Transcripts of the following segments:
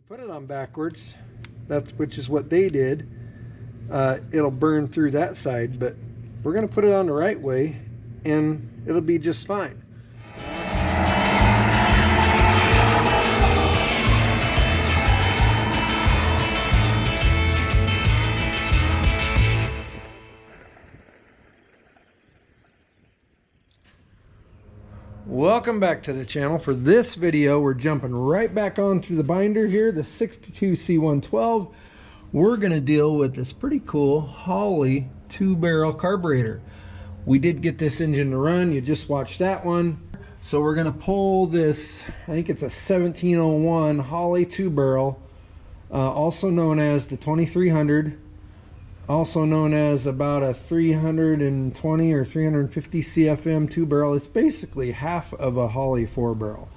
put it on backwards, which is what they did, it'll burn through that side, but we're going to put it on the right way and it'll be just fine. Welcome back to the channel. For this video, we're jumping right back onto the binder here, the 62 C112. We're going to deal with this pretty cool Holley 2-barrel carburetor. We did get this engine to run. You just watched that one. So we're going to pull this, I think it's a 1701 Holley 2-barrel, also known as the 2300. Also known as about a 320 or 350 CFM 2-barrel. It's basically half of a Holley 4-barrel.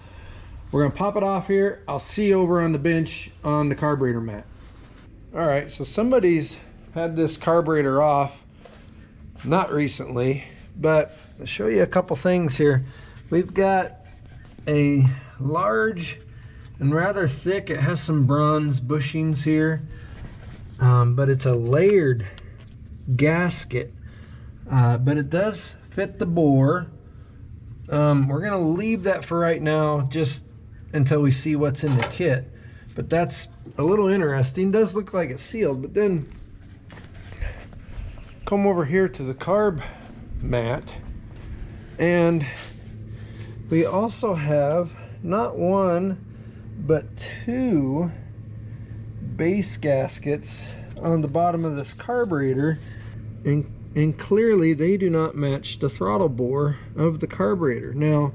We're going to pop it off here. I'll see you over on the bench on the carburetor mat. Alright, so somebody's had this carburetor off, not recently, but I'll show you a couple things here. We've got a large and rather thick, it has some bronze bushings here. But it's a layered gasket, but it does fit the bore. We're gonna leave that for right now, just until we see what's in the kit. But that's a little interesting. Does look like it's sealed, but then come over here to the carb mat, and we also have not one but two base gaskets on the bottom of this carburetor, and clearly they do not match the throttle bore of the carburetor. Now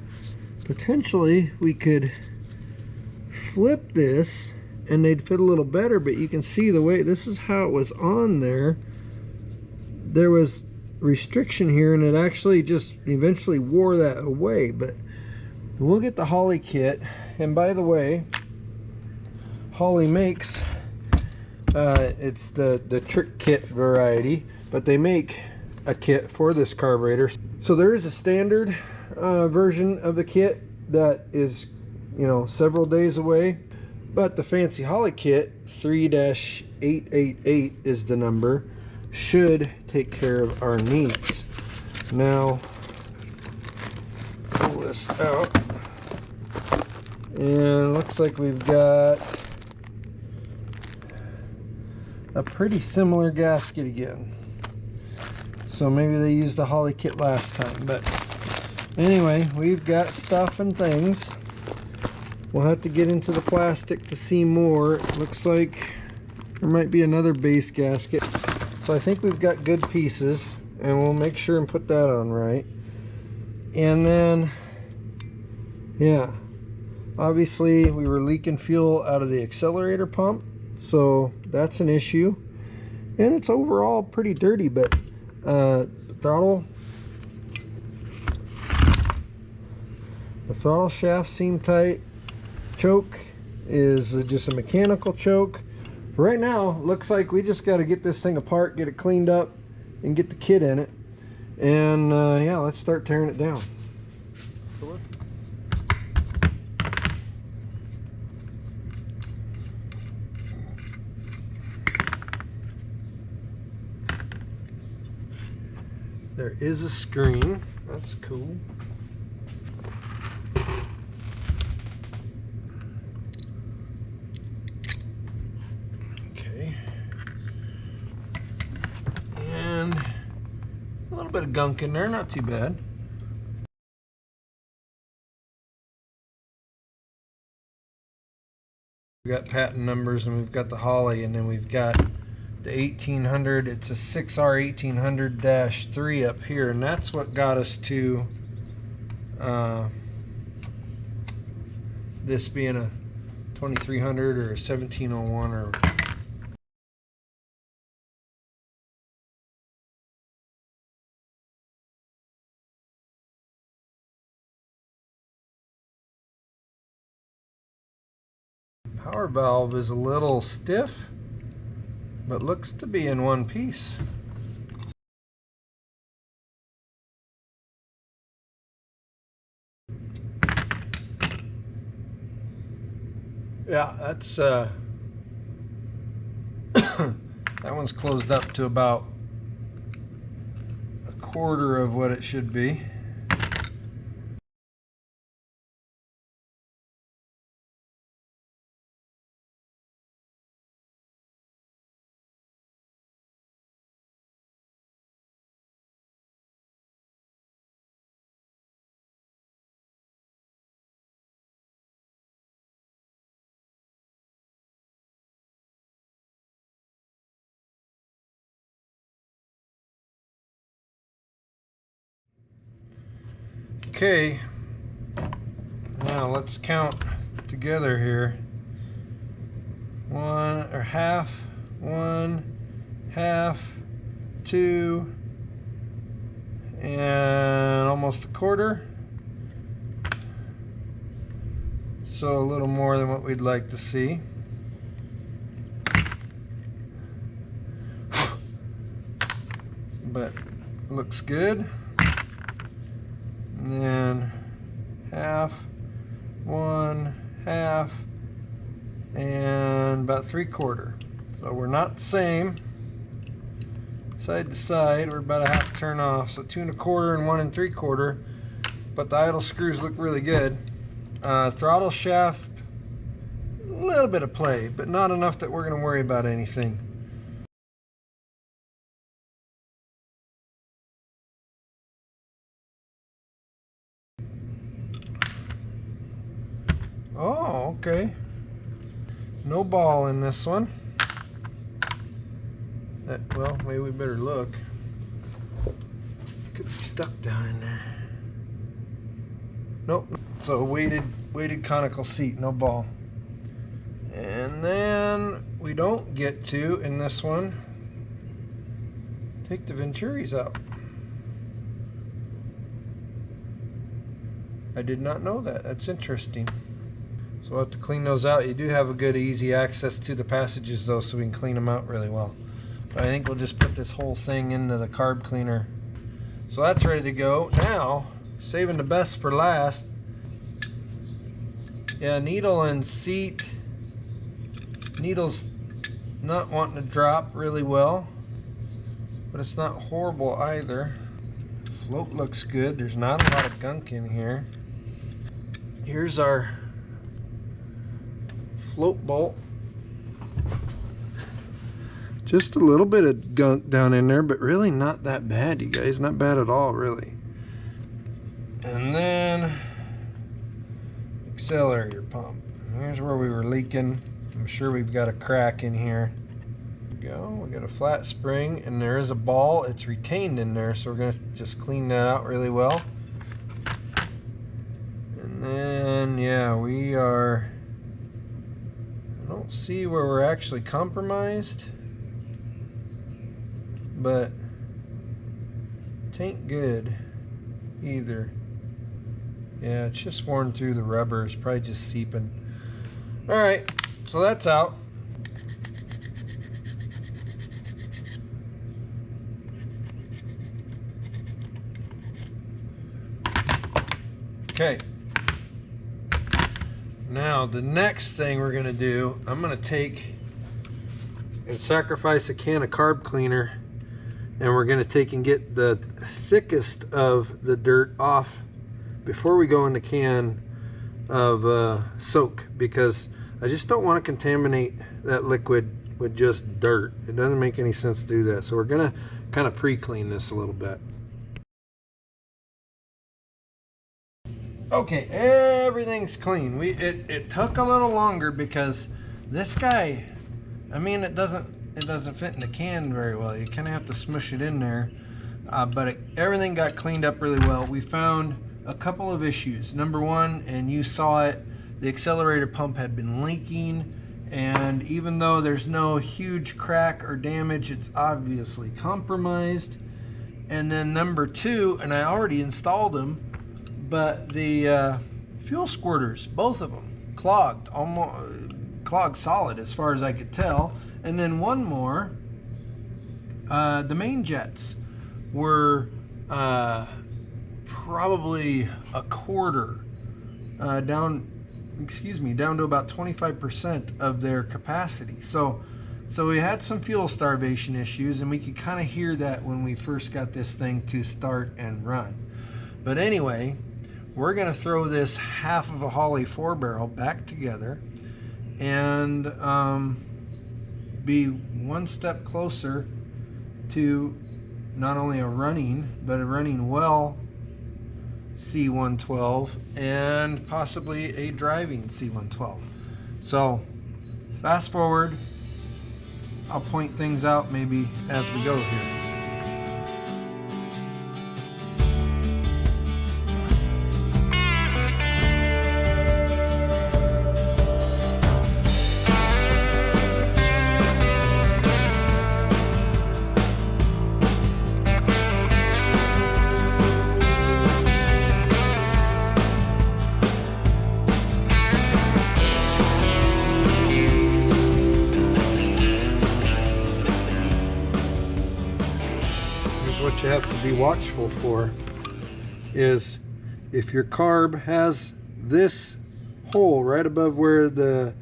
potentially we could flip this and they'd fit a little better, but you can see the way this is how it was on there. There was restriction here and it actually just eventually wore that away. But we'll get the Holley kit, and by the way, Holley makes it's the Trick Kit variety, but they make a kit for this carburetor. So there is a standard version of the kit that is, you know, several days away, but the fancy Holley kit 3-888 is the number, should take care of our needs. Now pull this out, and looks like we've got a pretty similar gasket again. So maybe they used the Holley kit last time. But anyway, we've got stuff and things. We'll have to get into the plastic to see more. It looks like there might be another base gasket. So I think we've got good pieces, and we'll make sure and put that on right. And then, yeah, obviously we were leaking fuel out of the accelerator pump. So that's an issue, and it's overall pretty dirty, but the throttle shaft seam tight. Choke is just a mechanical choke. Right now, looks like we just got to get this thing apart, get it cleaned up, and get the kit in it. And yeah, let's start tearing it down. There is a screen. That's cool. Okay. And a little bit of gunk in there, not too bad. We've got patent numbers, and we've got the Holley, and then we've got the 1800. It's a 6R 1800-3 up here, and that's what got us to this being a 2300 or a 1701 or power valve is a little stiff, but looks to be in one piece. Yeah, that's That one's closed up to about a quarter of what it should be. Okay, now let's count together here. One, half, two, and almost a quarter. So a little more than what we'd like to see. But looks good. And then half, one, half, and about 3/4. So we're not the same. Side to side, we're about a half turn off. So 2 1/4 and 1 3/4. But the idle screws look really good. Throttle shaft, a little bit of play, but not enough that we're going to worry about anything. Oh, okay. No ball in this one. Well, maybe we better look. Could be stuck down in there. Nope. So weighted conical seat, no ball. And then we don't get to, in this one, take the Venturis out. I did not know that. That's interesting. So we'll have to clean those out. You do have a good easy access to the passages though, so we can clean them out really well. But I think we'll just put this whole thing into the carb cleaner. So that's ready to go. Now, saving the best for last. Yeah, needle and seat. Needle's not wanting to drop really well, but it's not horrible either. Float looks good. There's not a lot of gunk in here. Here's our float bolt. Just a little bit of gunk down in there, but really not that bad, you guys. Not bad at all, really. And then accelerator pump. Here's where we were leaking. I'm sure we've got a crack in here. There we go. We got a flat spring, and there is a ball. It's retained in there, so we're going to just clean that out really well. And then, yeah, we are... I don't see where we're actually compromised, but it ain't good either. Yeah, it's just worn through the rubber. It's probably just seeping. All right, so that's out. Okay. Now the next thing we're going to do, I'm going to take and sacrifice a can of carb cleaner, and we're going to take and get the thickest of the dirt off before we go in the can of soak, because I just don't want to contaminate that liquid with just dirt. It doesn't make any sense to do that. So we're going to kind of pre-clean this a little bit. Okay, everything's clean. It took a little longer because this guy, I mean, it doesn't fit in the can very well. You kind of have to smush it in there, but everything got cleaned up really well. We found a couple of issues. Number one, and you saw it, the accelerator pump had been leaking, and even though there's no huge crack or damage, it's obviously compromised. And then number two, and I already installed them, but the fuel squirters, both of them, clogged, almost clogged solid as far as I could tell. And then one more, the main jets were probably a quarter down to about 25% of their capacity. So So we had some fuel starvation issues, and we could kind of hear that when we first got this thing to start and run. But anyway, we're going to throw this half of a Holley 4-barrel back together and be one step closer to not only a running, but a running well C112 and possibly a driving C112. So fast forward, I'll point things out maybe as we go here. What you have to be watchful for is if your carb has this hole right above where the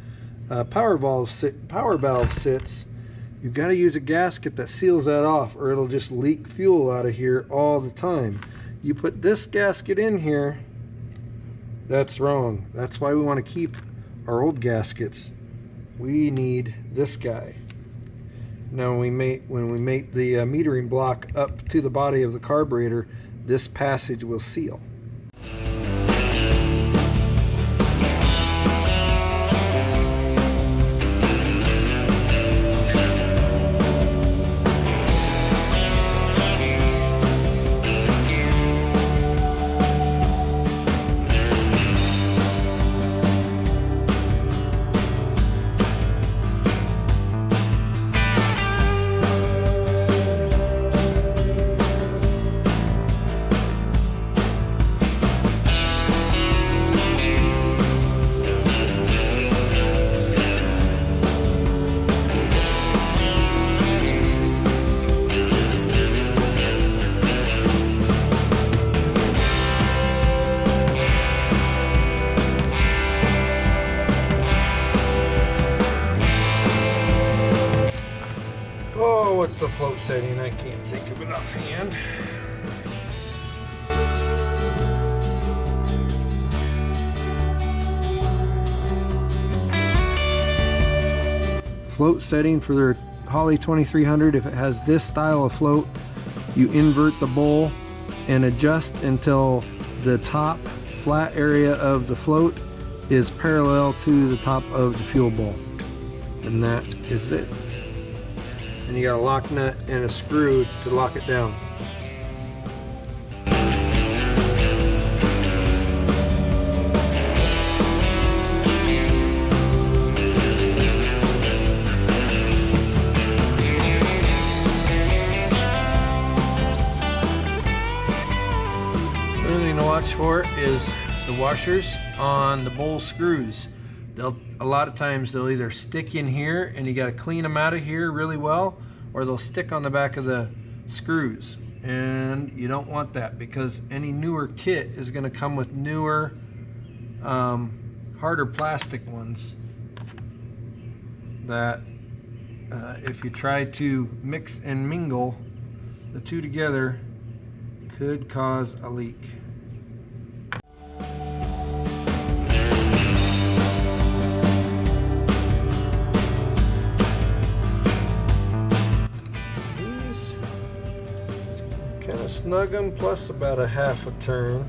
power valve sits, you've got to use a gasket that seals that off, or it'll just leak fuel out of here all the time. You put this gasket in here, that's wrong. That's why we want to keep our old gaskets. We need this guy. Now when we mate the metering block up to the body of the carburetor, this passage will seal. Oh, what's the float setting? I can't think of it offhand. Float setting for their Holley 2300, if it has this style of float, you invert the bowl and adjust until the top flat area of the float is parallel to the top of the fuel bowl. And that is it. And you got a lock nut and a screw to lock it down. Another thing to watch for is the washers on the bowl screws. A lot of times they'll either stick in here and you got to clean them out of here really well, or they'll stick on the back of the screws, and you don't want that because any newer kit is going to come with newer harder plastic ones that if you try to mix and mingle the two together could cause a leak. Kind of snug them, plus about a half a turn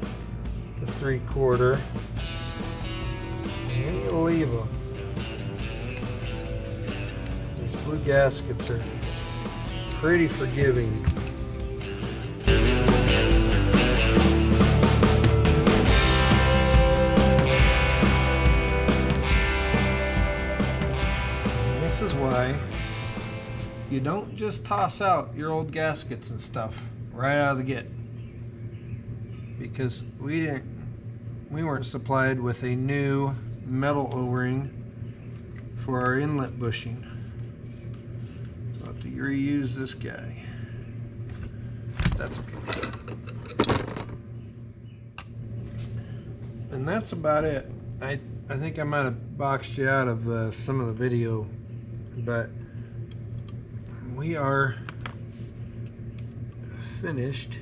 to 3/4, and then you leave them. These blue gaskets are pretty forgiving. And this is why you don't just toss out your old gaskets and stuff right out of the gate, because we weren't supplied with a new metal O-ring for our inlet bushing, so I'll have to reuse this guy. That's okay. And that's about it. I think I might have boxed you out of some of the video, but we are finished.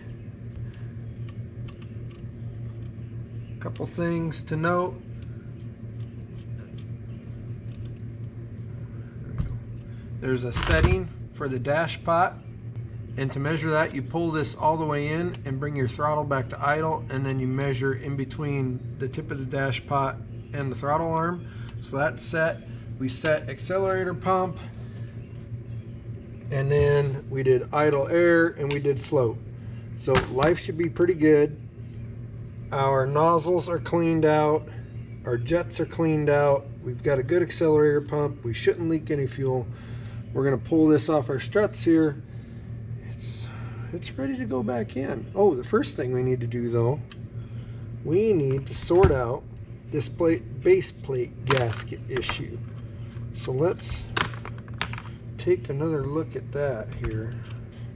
A couple things to note. There's a setting for the dash pot, and to measure that you pull this all the way in and bring your throttle back to idle, and then you measure in between the tip of the dash pot and the throttle arm. So that's set. We set accelerator pump, and then we did idle air, and we did float. So life should be pretty good. Our nozzles are cleaned out, our jets are cleaned out, we've got a good accelerator pump, we shouldn't leak any fuel. We're going to pull this off our struts here. It's ready to go back in. Oh, the first thing we need to do though, we need to sort out this base plate gasket issue. So let's take another look at that here,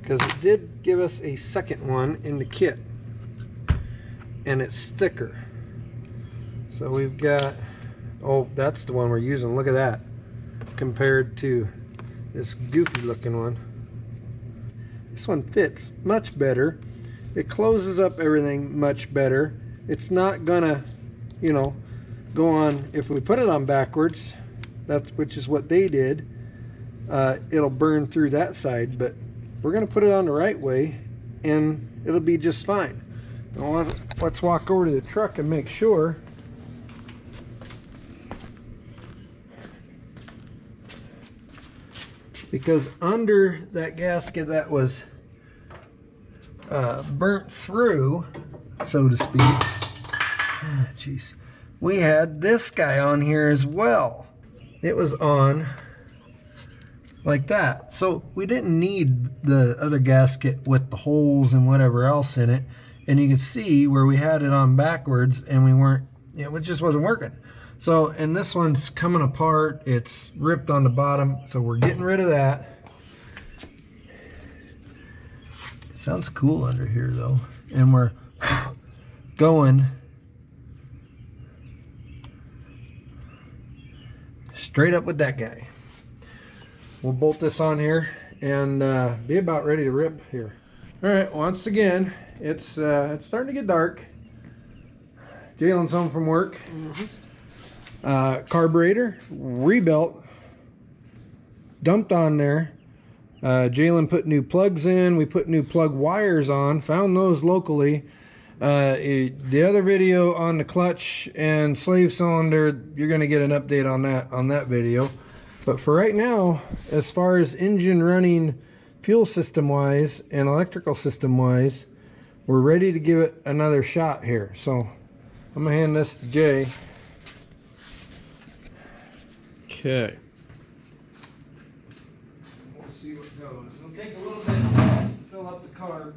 because it did give us a second one in the kit, and it's thicker. So we've got, oh, that's the one we're using. Look at that compared to this goofy looking one. This one fits much better. It closes up everything much better. It's not gonna, you know, go on, if we put it on backwards, which is what they did, it'll burn through that side, but we're gonna put it on the right way and it'll be just fine. Now, let's walk over to the truck and make sure. Because under that gasket that was burnt through, so to speak, jeez, we had this guy on here as well. It was on like that. So we didn't need the other gasket with the holes and whatever else in it. And you can see where we had it on backwards and we weren't, it just wasn't working. So, and this one's coming apart, it's ripped on the bottom, so we're getting rid of that. It sounds cool under here though, and we're going straight up with that guy. We'll bolt this on here and be about ready to rip here. All right, once again, it's starting to get dark. Jalen's home from work. Carburetor rebuilt, dumped on there. Jalen put new plugs in, we put new plug wires on, found those locally. The other video on the clutch and slave cylinder, you're going to get an update on that video. But for right now, as far as engine running fuel system wise and electrical system wise, we're ready to give it another shot here. So I'm gonna hand this to Jay. Okay. We'll see what goes. It'll take a little bit to fill up the carb.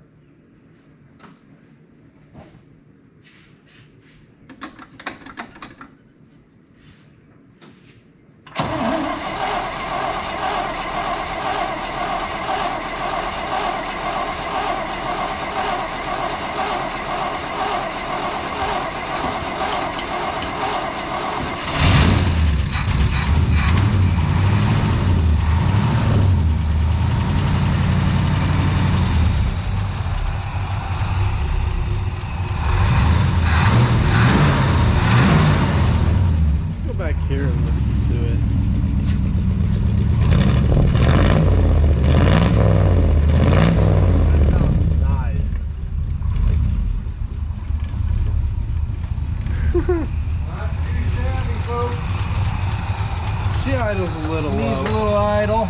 Here and listen to it. That sounds nice. Not too shabby, folks. She idles a little low. Needs a little idle.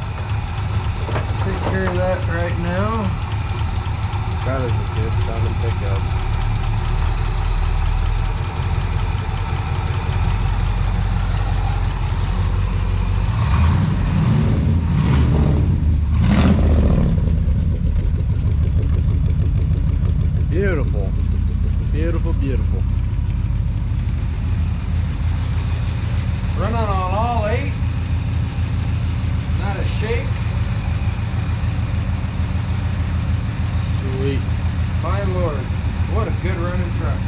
Take care of that right now. That is a good sounding pickup. Beautiful. Beautiful, beautiful. Running on all 8. Not a shake. Sweet. My Lord, what a good running truck.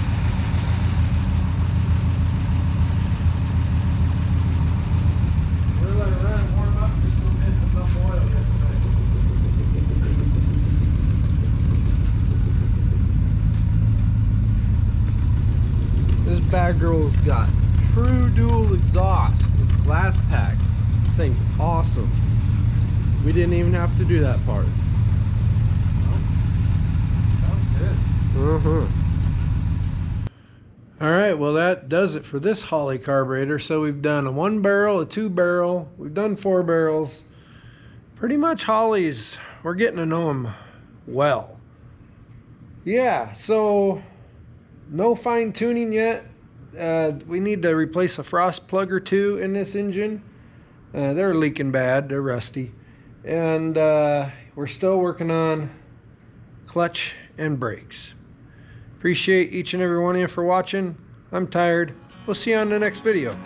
We're letting it run, warm up just a little bit, enough oil yesterday. That girl's got true dual exhaust with glass packs. Thing's awesome. We didn't even have to do that part. Sounds good. All right, well that does it for this Holley carburetor. So we've done a 1 barrel, a 2 barrel, we've done 4 barrels. Pretty much Holleys, we're getting to know them well. Yeah, so no fine tuning yet. We need to replace a frost plug or two in this engine. They're leaking bad, they're rusty. And we're still working on clutch and brakes. Appreciate each and every one of you for watching. I'm tired. We'll see you on the next video.